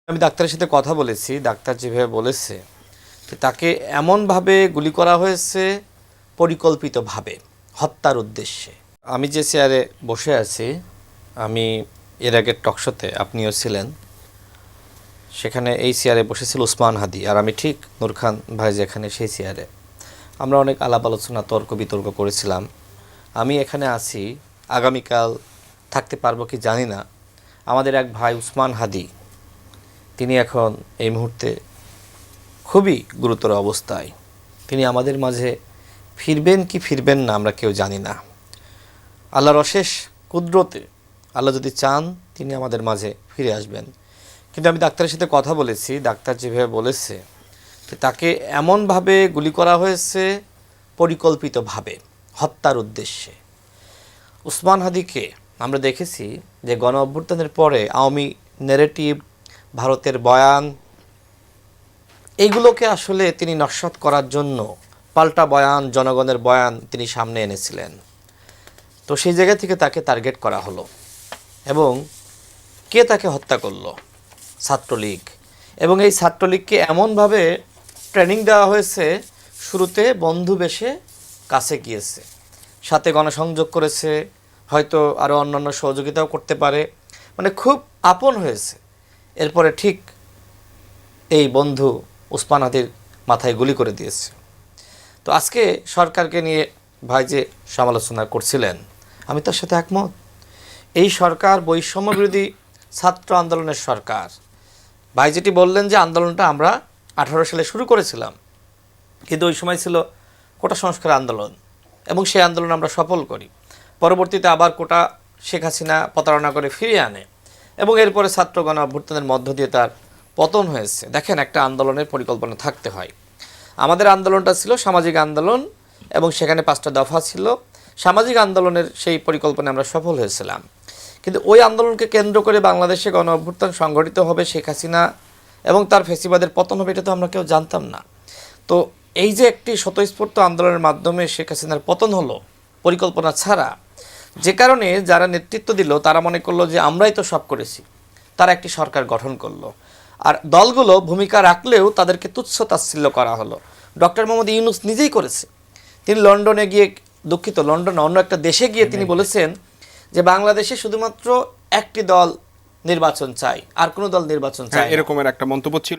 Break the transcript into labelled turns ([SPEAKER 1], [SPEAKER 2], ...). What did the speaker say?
[SPEAKER 1] আমি ডাক্তারের সাথে কথা বলেছি। ডাক্তার যেভাবে বলেছে যে তাকে এমনভাবে গুলি করা হয়েছে পরিকল্পিতভাবে, হত্যার উদ্দেশ্যে। আমি যে চেয়ারে বসে আছি, আমি এর আগের টকশোতে আপনিও ছিলেন, সেখানে এই চেয়ারে বসেছিল উসমান হাদি, আর আমি ঠিক নূর খান ভাই যেখানে সেই চেয়ারে। আমরা অনেক আলাপ আলোচনা, তর্ক বিতর্ক করেছিলাম। আমি এখানে আছি, আগামীকাল থাকতে পারবো কি জানি না। আমাদের এক ভাই উসমান হাদি, তিনি এখন এই মুহূর্তে খুবই গুরুতর অবস্থায়। তিনি আমাদের মাঝে ফিরবেন কি ফিরবেন না আমরা কেউ জানি না। আল্লাহর অশেষ কুদরতে আল্লাহ যদি চান তিনি আমাদের মাঝে ফিরে আসবেন। কিন্তু আমি ডাক্তারের সাথে কথা বলেছি। ডাক্তার যেভাবে বলেছে যে তাকে এমনভাবে গুলি করা হয়েছে পরিকল্পিতভাবে, হত্যার উদ্দেশ্যে। উসমান হাদিকে আমরা দেখেছি যে গণ অভ্যুত্থানের পরে আওয়ামী ন্যারেটিভ, ভারতের বয়ান, এইগুলোকে আসলে তিনি নস্যাৎ করার জন্য পাল্টা বয়ান, জনগণের বয়ান তিনি সামনে এনেছিলেন। তো সেই জায়গা থেকে তাকে টার্গেট করা হলো। এবং কে তাকে হত্যা করলো? ছাত্রলীগ। এবং এই ছাত্রলীগকে এমনভাবে ট্রেনিং দেওয়া হয়েছে, শুরুতে বন্ধু বেশে কাছে গিয়েছে, সাথে গণসংযোগ করেছে, হয়তো আরও অন্যান্য সহযোগিতাও করতে পারে, মানে খুব আপন হয়েছে। এরপরে ঠিক এই বন্ধু উসমান হাদির মাথায় গুলি করে দিয়েছে। তো আজকে সরকারকে নিয়ে ভাই যে সমালোচনা করছিলেন, আমি তার সাথে একমত। এই সরকার বৈষম্য বিরোধী ছাত্র আন্দোলনের সরকার। ভাই যেটি বললেন যে আন্দোলনটা আমরা 18 সালে শুরু করেছিলাম, কিন্তু ওই সময় ছিল কোটা সংস্কার আন্দোলন, এবং সেই আন্দোলন আমরা সফল করি। পরবর্তীতে আবার কোটা শেখ হাসিনা প্রতারণা করে ফিরিয়ে আনে, এবং এরপরে ছাত্র গণ অভ্যুত্থানের মধ্য দিয়ে তার পতন হয়েছে। দেখেন, একটা আন্দোলনের পরিকল্পনা থাকতে হয়। আমাদের আন্দোলনটা ছিল সামাজিক আন্দোলন, এবং সেখানে 5টা দফা ছিল। সামাজিক আন্দোলনের সেই পরিকল্পনায় আমরা সফল হয়েছিলাম। কিন্তু ওই আন্দোলনকে কেন্দ্র করে বাংলাদেশে গণ অভ্যুত্থান সংগঠিত হবে, শেখ হাসিনা এবং তার ফ্যাসিবাদের পতন হবে, এটা তো আমরা কেউ জানতাম না। তো এই যে একটি স্বতঃস্ফূর্ত আন্দোলনের মাধ্যমে শেখ হাসিনার পতন হলো পরিকল্পনা ছাড়া, যে কারণে যারা নেতৃত্ব দিল তারা মনে করলো যে আমরাই তো সব করেছি, তারা একটি সরকার গঠন করলো। আর দলগুলো ভূমিকা রাখলেও তাদেরকে তুচ্ছ তাচ্ছিল্য করা হলো। ডক্টর মোহাম্মদ ইউনূস নিজেই করেছে। তিনি লন্ডনে গিয়ে, দুঃখিত, লন্ডনে অন্য একটা দেশে গিয়ে তিনি বলেছেন যে বাংলাদেশে শুধুমাত্র একটি দল নির্বাচন চাই, আর কোনো দল নির্বাচন চাই না।
[SPEAKER 2] এরকমের একটা মন্তব্য ছিল।